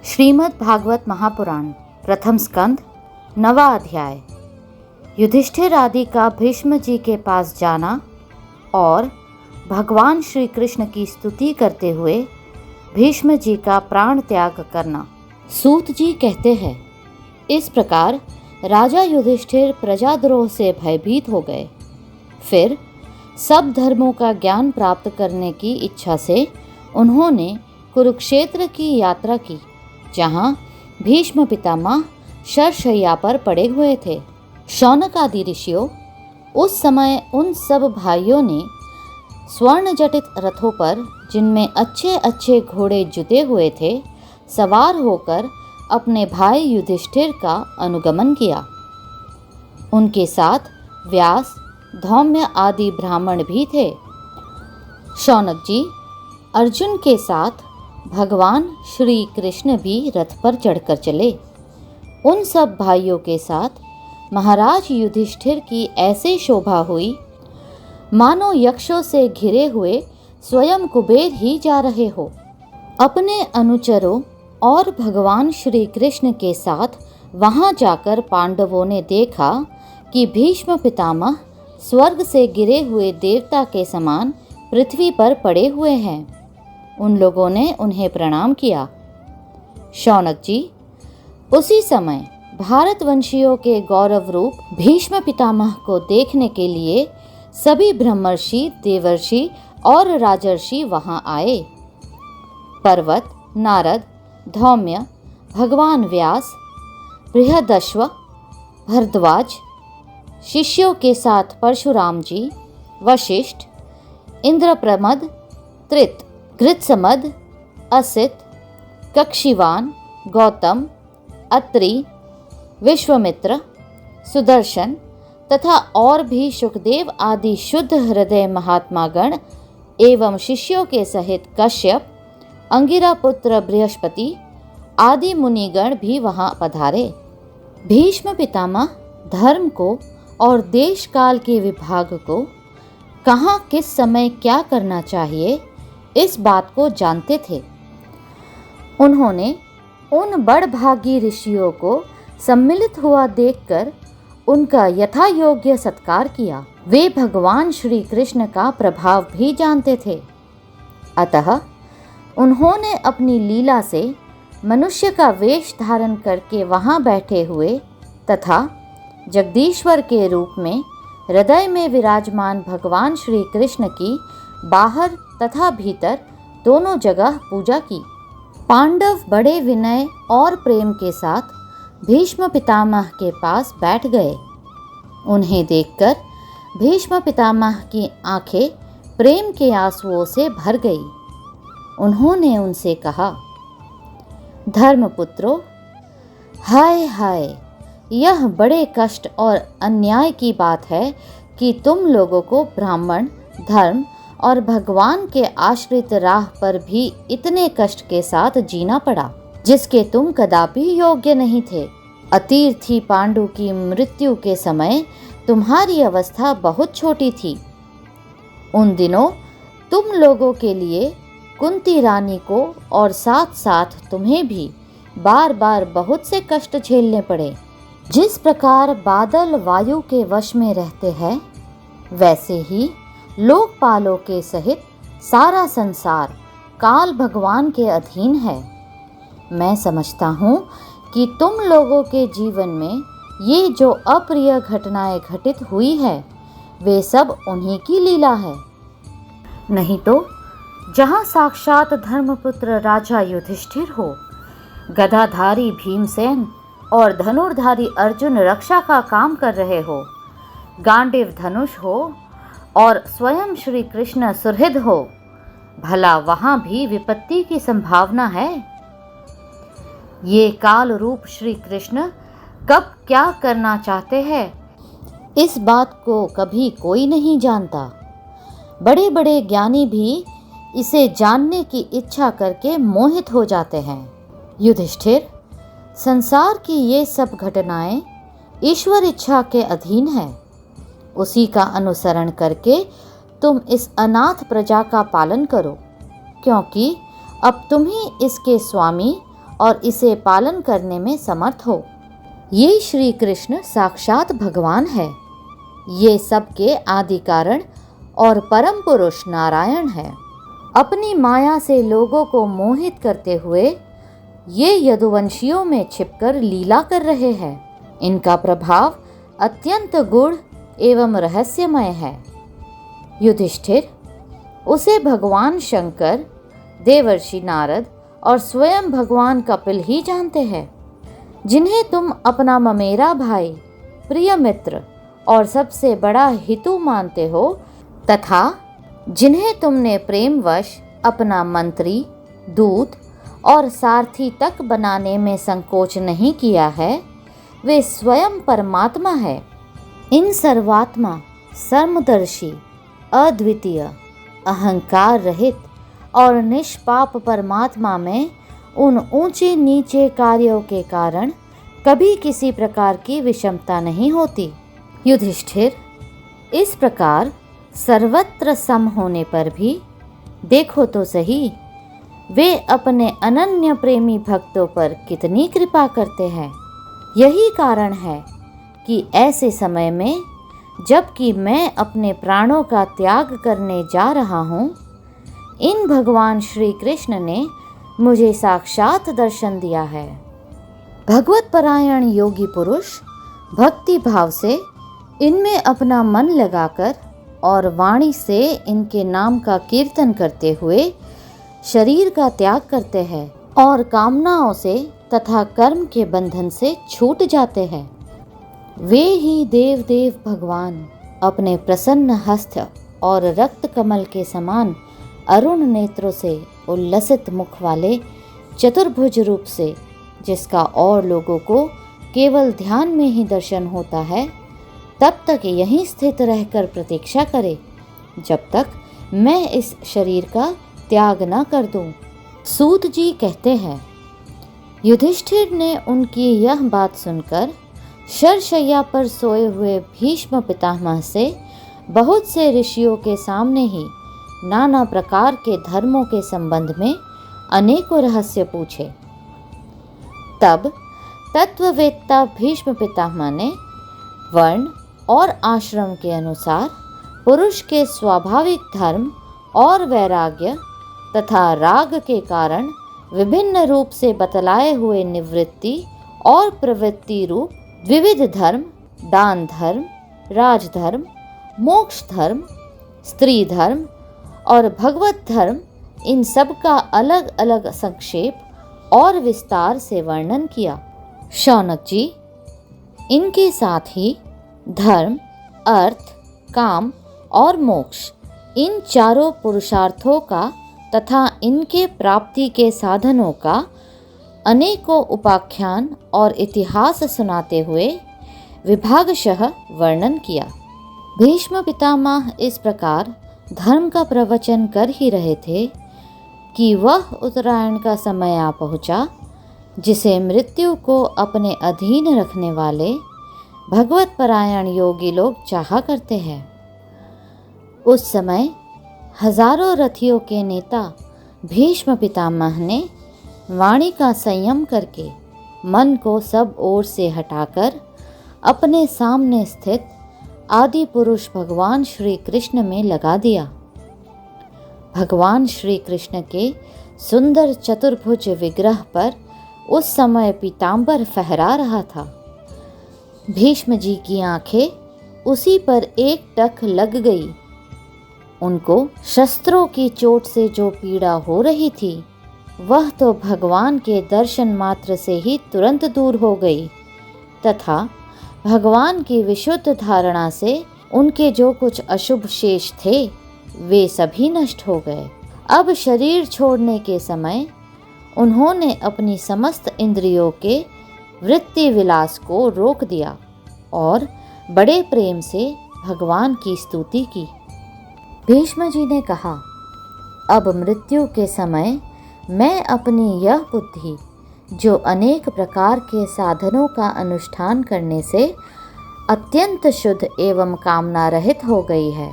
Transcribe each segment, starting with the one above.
श्रीमद् भागवत महापुराण प्रथम स्कंद 9वां अध्याय। युधिष्ठिर आदि का भीष्म जी के पास जाना और भगवान श्री कृष्ण की स्तुति करते हुए भीष्म जी का प्राण त्याग करना। सूत जी कहते हैं, इस प्रकार राजा युधिष्ठिर प्रजाद्रोह से भयभीत हो गए। फिर सब धर्मों का ज्ञान प्राप्त करने की इच्छा से उन्होंने कुरुक्षेत्र की यात्रा की, जहाँ भीष्म पितामह शरशय्या पर पड़े हुए थे। शौनक आदि ऋषियों उस समय उन सब भाइयों ने स्वर्ण जटित रथों पर, जिनमें अच्छे अच्छे घोड़े जुते हुए थे, सवार होकर अपने भाई युधिष्ठिर का अनुगमन किया। उनके साथ व्यास, धौम्य आदि ब्राह्मण भी थे। शौनक जी अर्जुन के साथ भगवान श्री कृष्ण भी रथ पर चढ़कर चले। उन सब भाइयों के साथ महाराज युधिष्ठिर की ऐसे शोभा हुई मानो यक्षों से घिरे हुए स्वयं कुबेर ही जा रहे हो। अपने अनुचरों और भगवान श्री कृष्ण के साथ वहां जाकर पांडवों ने देखा कि भीष्म पितामह स्वर्ग से गिरे हुए देवता के समान पृथ्वी पर पड़े हुए हैं। उन लोगों ने उन्हें प्रणाम किया। शौनक जी उसी समय भारतवंशियों के गौरव रूप भीष्म पितामह को देखने के लिए सभी ब्रह्मर्षि, देवर्षि और राजर्षि वहां आए। पर्वत, नारद, धौम्य, भगवान व्यास, बृहदश्व, भरद्वाज, शिष्यों के साथ परशुराम जी, वशिष्ठ, इंद्रप्रमद, त्रित, घृतसमद, असित, कक्षिवान, गौतम, अत्रि, विश्वामित्र, सुदर्शन तथा और भी सुखदेव आदि शुद्ध हृदय महात्मागण एवं शिष्यों के सहित कश्यप, अंगिरा पुत्र बृहस्पति आदि मुनिगण भी वहां पधारे। भीष्म पितामह धर्म को और देश काल के विभाग को, कहाँ किस समय क्या करना चाहिए, इस बात को जानते थे। उन्होंने उन बड़भागी ऋषियों को सम्मिलित हुआ देखकर उनका यथा योग्य सत्कार किया। वे भगवान श्री कृष्ण का प्रभाव भी जानते थे, अतः उन्होंने अपनी लीला से मनुष्य का वेश धारण करके वहां बैठे हुए तथा जगदीश्वर के रूप में हृदय में विराजमान भगवान श्री कृष्ण की बाहर तथा भीतर दोनों जगह पूजा की। पांडव बड़े विनय और प्रेम के साथ भीष्म पितामह के पास बैठ गए। उन्हें देखकर भीष्म पितामह की आंखें प्रेम के आंसुओं से भर गई। उन्होंने उनसे कहा, धर्मपुत्रों, हाय हाय, यह बड़े कष्ट और अन्याय की बात है कि तुम लोगों को ब्राह्मण धर्म और भगवान के आश्रित राह पर भी इतने कष्ट के साथ जीना पड़ा, जिसके तुम कदापि योग्य नहीं थे। अतीर्थी पांडु की मृत्यु के समय तुम्हारी अवस्था बहुत छोटी थी। उन दिनों तुम लोगों के लिए कुंती रानी को और साथ साथ तुम्हें भी बार बार बहुत से कष्ट झेलने पड़े। जिस प्रकार बादल वायु के वश में रहते हैं, वैसे ही लोकपालों के सहित सारा संसार काल भगवान के अधीन है। मैं समझता हूँ कि तुम लोगों के जीवन में ये जो अप्रिय घटनाएं घटित हुई है, वे सब उन्हीं की लीला है। नहीं तो जहाँ साक्षात धर्मपुत्र राजा युधिष्ठिर हो, गदाधारी भीमसेन और धनुर्धारी अर्जुन रक्षा का काम कर रहे हो, गांडीव धनुष हो और स्वयं श्री कृष्ण सुहृद हो, भला वहां भी विपत्ति की संभावना है। ये काल रूप श्री कृष्ण कब क्या करना चाहते हैं, इस बात को कभी कोई नहीं जानता। बड़े बड़े ज्ञानी भी इसे जानने की इच्छा करके मोहित हो जाते हैं। युधिष्ठिर, संसार की ये सब घटनाएं ईश्वर इच्छा के अधीन है। उसी का अनुसरण करके तुम इस अनाथ प्रजा का पालन करो, क्योंकि अब तुम ही इसके स्वामी और इसे पालन करने में समर्थ हो। ये श्री कृष्ण साक्षात भगवान है। ये सबके आदि कारण और परम पुरुष नारायण है। अपनी माया से लोगों को मोहित करते हुए ये यदुवंशियों में छिपकर लीला कर रहे हैं। इनका प्रभाव अत्यंत गूढ़ एवं रहस्यमय है। युधिष्ठिर, उसे भगवान शंकर, देवर्षि नारद और स्वयं भगवान कपिल ही जानते हैं, जिन्हें तुम अपना ममेरा भाई, प्रिय मित्र और सबसे बड़ा हितु मानते हो, तथा जिन्हें तुमने प्रेमवश अपना मंत्री, दूत और सारथी तक बनाने में संकोच नहीं किया है, वे स्वयं परमात्मा है। इन सर्वात्मा, सर्वदर्शी, अद्वितीय, अहंकार रहित और निष्पाप परमात्मा में उन ऊंचे नीचे कार्यों के कारण कभी किसी प्रकार की विषमता नहीं होती। युधिष्ठिर, इस प्रकार सर्वत्र सम होने पर भी देखो तो सही, वे अपने अनन्य प्रेमी भक्तों पर कितनी कृपा करते हैं। यही कारण है कि ऐसे समय में, जबकि मैं अपने प्राणों का त्याग करने जा रहा हूँ, इन भगवान श्री कृष्ण ने मुझे साक्षात दर्शन दिया है। भगवत परायण योगी पुरुष भक्ति भाव से इनमें अपना मन लगाकर और वाणी से इनके नाम का कीर्तन करते हुए शरीर का त्याग करते हैं और कामनाओं से तथा कर्म के बंधन से छूट जाते हैं। वे ही देव देव भगवान अपने प्रसन्न हस्त और रक्त कमल के समान अरुण नेत्रों से उल्लसित मुख वाले चतुर्भुज रूप से, जिसका और लोगों को केवल ध्यान में ही दर्शन होता है, तब तक यहीं स्थित रहकर प्रतीक्षा करे, जब तक मैं इस शरीर का त्याग न कर दूं। सूत जी कहते हैं, युधिष्ठिर ने उनकी यह बात सुनकर शरशय्या पर सोए हुए भीष्म पितामह से बहुत से ऋषियों के सामने ही नाना प्रकार के धर्मों के संबंध में अनेकों रहस्य पूछे। तब तत्ववेत्ता भीष्म पितामह ने वर्ण और आश्रम के अनुसार पुरुष के स्वाभाविक धर्म और वैराग्य तथा राग के कारण विभिन्न रूप से बतलाए हुए निवृत्ति और प्रवृत्ति रूप विविध धर्म, दान धर्म, राजधर्म, मोक्ष धर्म, स्त्री धर्म और भगवत धर्म, इन सब का अलग अलग संक्षेप और विस्तार से वर्णन किया। शौनक जी, इनके साथ ही धर्म, अर्थ, काम और मोक्ष, इन चारों पुरुषार्थों का तथा इनके प्राप्ति के साधनों का अनेकों उपाख्यान और इतिहास सुनाते हुए विभागशः वर्णन किया। भीष्म पितामह इस प्रकार धर्म का प्रवचन कर ही रहे थे कि वह उत्तरायण का समय आ पहुँचा, जिसे मृत्यु को अपने अधीन रखने वाले भगवत परायण योगी लोग चाहा करते हैं। उस समय हजारों रथियों के नेता भीष्म पितामह ने वाणी का संयम करके मन को सब ओर से हटाकर अपने सामने स्थित आदि पुरुष भगवान श्री कृष्ण में लगा दिया। भगवान श्री कृष्ण के सुंदर चतुर्भुज विग्रह पर उस समय पीतांबर फहरा रहा था। भीष्म जी की आंखें उसी पर एक टक लग गई। उनको शस्त्रों की चोट से जो पीड़ा हो रही थी, वह तो भगवान के दर्शन मात्र से ही तुरंत दूर हो गई तथा भगवान की विशुद्ध धारणा से उनके जो कुछ अशुभ शेष थे, वे सभी नष्ट हो गए। अब शरीर छोड़ने के समय उन्होंने अपनी समस्त इंद्रियों के वृत्ति विलास को रोक दिया और बड़े प्रेम से भगवान की स्तुति की। भीष्म जी ने कहा, अब मृत्यु के समय मैं अपनी यह बुद्धि, जो अनेक प्रकार के साधनों का अनुष्ठान करने से अत्यंत शुद्ध एवं कामना रहित हो गई है,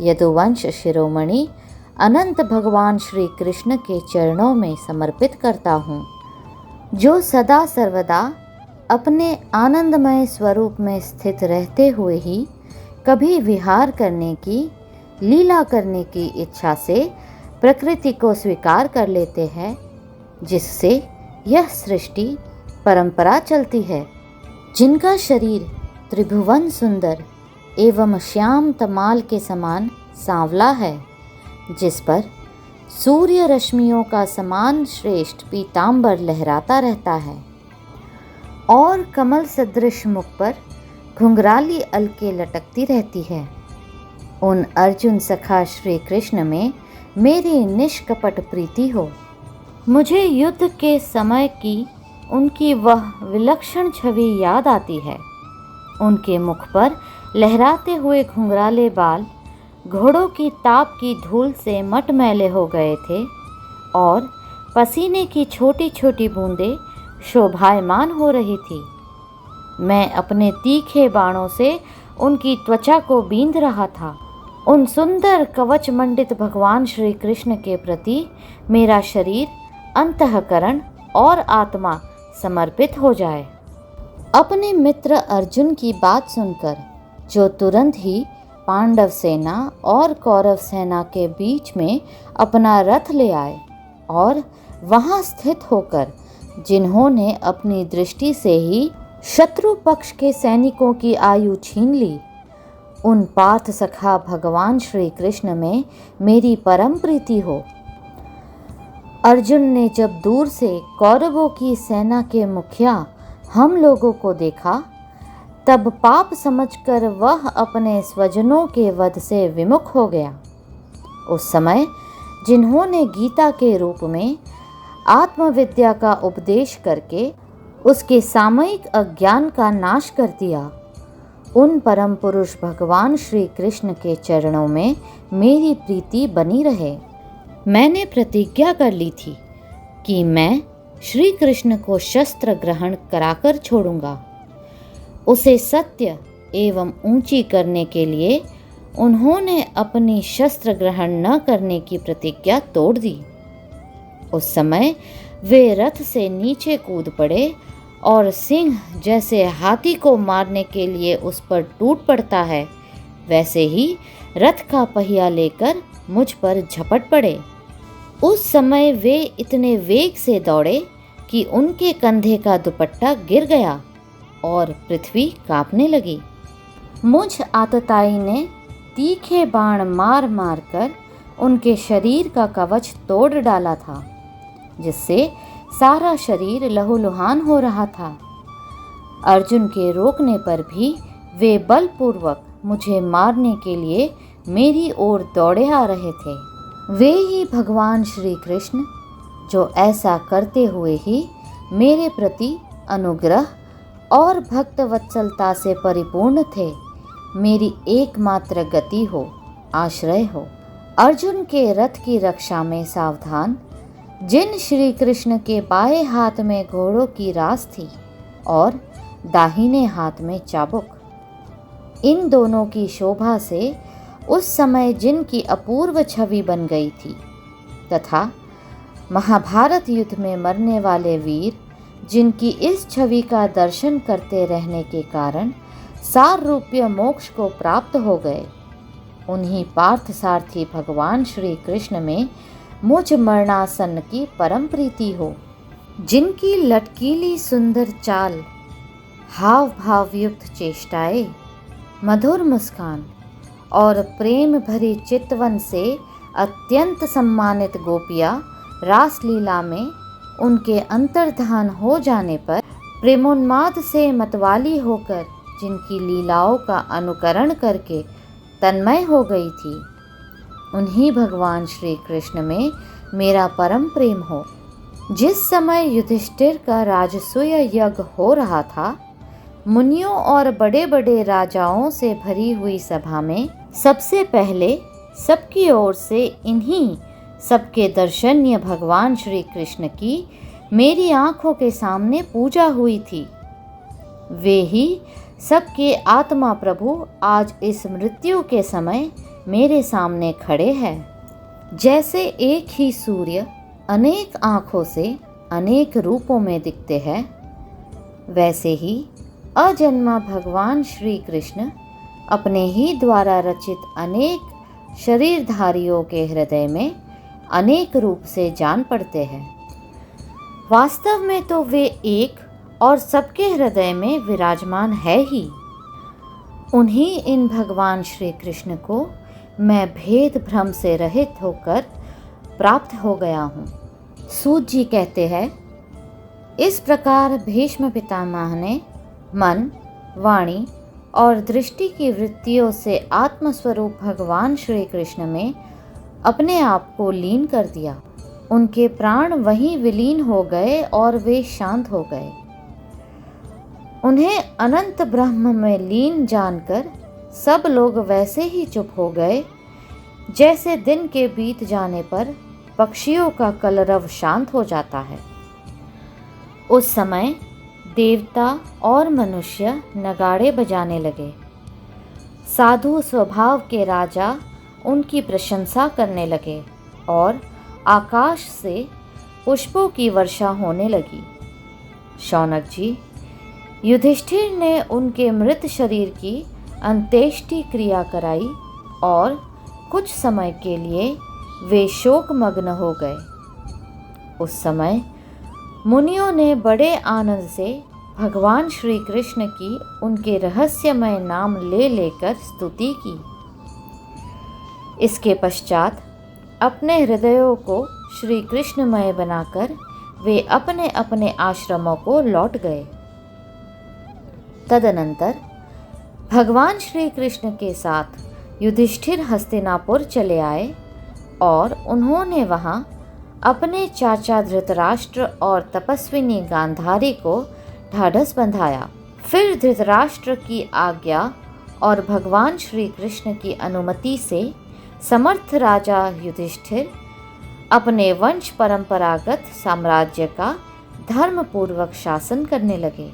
यदुवंश शिरोमणि अनंत भगवान श्री कृष्ण के चरणों में समर्पित करता हूँ। जो सदा सर्वदा अपने आनंदमय स्वरूप में स्थित रहते हुए ही कभी विहार करने की, लीला करने की इच्छा से प्रकृति को स्वीकार कर लेते हैं, जिससे यह सृष्टि परंपरा चलती है। जिनका शरीर त्रिभुवन सुंदर एवं श्याम तमाल के समान सांवला है, जिस पर सूर्य रश्मियों का समान श्रेष्ठ पीतांबर लहराता रहता है और कमल सदृश मुख पर घुंघराली अलके लटकती रहती है, उन अर्जुन सखा श्री कृष्ण में मेरी निष्कपट प्रीति हो। मुझे युद्ध के समय की उनकी वह विलक्षण छवि याद आती है। उनके मुख पर लहराते हुए घुंघराले बाल घोड़ों की ताप की धूल से मटमैले हो गए थे और पसीने की छोटी छोटी बूंदें शोभायमान हो रही थी। मैं अपने तीखे बाणों से उनकी त्वचा को बींध रहा था। उन सुंदर कवच मंडित भगवान श्री कृष्ण के प्रति मेरा शरीर, अंतःकरण और आत्मा समर्पित हो जाए। अपने मित्र अर्जुन की बात सुनकर, जो तुरंत ही पांडव सेना और कौरव सेना के बीच में अपना रथ ले आए और वहां स्थित होकर जिन्होंने अपनी दृष्टि से ही शत्रु पक्ष के सैनिकों की आयु छीन ली, उन पार्थ सखा भगवान श्री कृष्ण में मेरी परम प्रीति हो। अर्जुन ने जब दूर से कौरवों की सेना के मुखिया हम लोगों को देखा, तब पाप समझकर वह अपने स्वजनों के वध से विमुख हो गया। उस समय जिन्होंने गीता के रूप में आत्मविद्या का उपदेश करके उसके सामयिक अज्ञान का नाश कर दिया, उन परम पुरुष भगवान श्री कृष्ण के चरणों में मेरी प्रीति बनी रहे। मैंने प्रतिज्ञा कर ली थी कि मैं श्री कृष्ण को शस्त्र ग्रहण कराकर छोड़ूंगा। उसे सत्य एवं ऊंची करने के लिए उन्होंने अपनी शस्त्र ग्रहण न करने की प्रतिज्ञा तोड़ दी। उस समय वे रथ से नीचे कूद पड़े और सिंह जैसे हाथी को मारने के लिए उस पर टूट पड़ता है, वैसे ही रथ का पहिया लेकर मुझ पर झपट पड़े। उस समय वे इतने वेग से दौड़े कि उनके कंधे का दुपट्टा गिर गया और पृथ्वी कांपने लगी। मुझ आतताई ने तीखे बाण मार मार कर उनके शरीर का कवच तोड़ डाला था, जिससे सारा शरीर लहूलुहान हो रहा था। अर्जुन के रोकने पर भी वे बलपूर्वक मुझे मारने के लिए मेरी ओर दौड़े आ रहे थे। वे ही भगवान श्री कृष्ण जो ऐसा करते हुए ही मेरे प्रति अनुग्रह और भक्त वत्सलता से परिपूर्ण थे, मेरी एकमात्र गति हो, आश्रय हो। अर्जुन के रथ की रक्षा में सावधान जिन श्री कृष्ण के बाएं हाथ में घोड़ों की रास थी और दाहिने हाथ में चाबुक, इन दोनों की शोभा से उस समय जिनकी अपूर्व छवि बन गई थी, तथा महाभारत युद्ध में मरने वाले वीर जिनकी इस छवि का दर्शन करते रहने के कारण सार रूपीय मोक्ष को प्राप्त हो गए, उन्हीं पार्थ सारथी भगवान श्री कृष्ण में मुझ मरणासन्न की परम प्रीति हो। जिनकी लटकीली सुंदर चाल, हाव भाव युक्त चेष्टाएं, मधुर मुस्कान और प्रेम भरी चितवन से अत्यंत सम्मानित गोपियाँ रासलीला में उनके अंतर्धान हो जाने पर प्रेमोन्माद से मतवाली होकर जिनकी लीलाओं का अनुकरण करके तन्मय हो गई थी, उन्हीं भगवान श्री कृष्ण में मेरा परम प्रेम हो। जिस समय युधिष्ठिर का राजसूय यज्ञ हो रहा था, मुनियों और बड़े बड़े राजाओं से भरी हुई सभा में सबसे पहले सबकी ओर से इन्हीं सबके दर्शनीय भगवान श्री कृष्ण की मेरी आंखों के सामने पूजा हुई थी। वे ही सबके आत्मा प्रभु आज इस मृत्यु के समय मेरे सामने खड़े हैं। जैसे एक ही सूर्य अनेक आँखों से अनेक रूपों में दिखते हैं, वैसे ही अजन्मा भगवान श्री कृष्ण अपने ही द्वारा रचित अनेक शरीरधारियों के हृदय में अनेक रूप से जान पड़ते हैं। वास्तव में तो वे एक और सबके हृदय में विराजमान है ही। उन्हीं इन भगवान श्री कृष्ण को मैं भेद भ्रम से रहित होकर प्राप्त हो गया हूँ। सूत जी कहते हैं, इस प्रकार भीष्म पितामह ने मन, वाणी और दृष्टि की वृत्तियों से आत्मस्वरूप भगवान श्री कृष्ण में अपने आप को लीन कर दिया। उनके प्राण वहीं विलीन हो गए और वे शांत हो गए। उन्हें अनंत ब्रह्म में लीन जानकर सब लोग वैसे ही चुप हो गए जैसे दिन के बीत जाने पर पक्षियों का कलरव शांत हो जाता है। उस समय देवता और मनुष्य नगाड़े बजाने लगे। साधु स्वभाव के राजा उनकी प्रशंसा करने लगे और आकाश से पुष्पों की वर्षा होने लगी। शौनक जी, युधिष्ठिर ने उनके मृत शरीर की अंत्येष्टि क्रिया कराई और कुछ समय के लिए वे शोकमग्न हो गए। उस समय मुनियों ने बड़े आनंद से भगवान श्री कृष्ण की उनके रहस्यमय नाम ले लेकर स्तुति की। इसके पश्चात अपने हृदयों को श्री कृष्णमय बनाकर वे अपने अपने आश्रमों को लौट गए। तदनंतर भगवान श्री कृष्ण के साथ युधिष्ठिर हस्तिनापुर चले आए और उन्होंने वहाँ अपने चाचा धृतराष्ट्र और तपस्विनी गांधारी को ढाढ़स बंधाया। फिर धृतराष्ट्र की आज्ञा और भगवान श्री कृष्ण की अनुमति से समर्थ राजा युधिष्ठिर अपने वंश परंपरागत साम्राज्य का धर्मपूर्वक शासन करने लगे।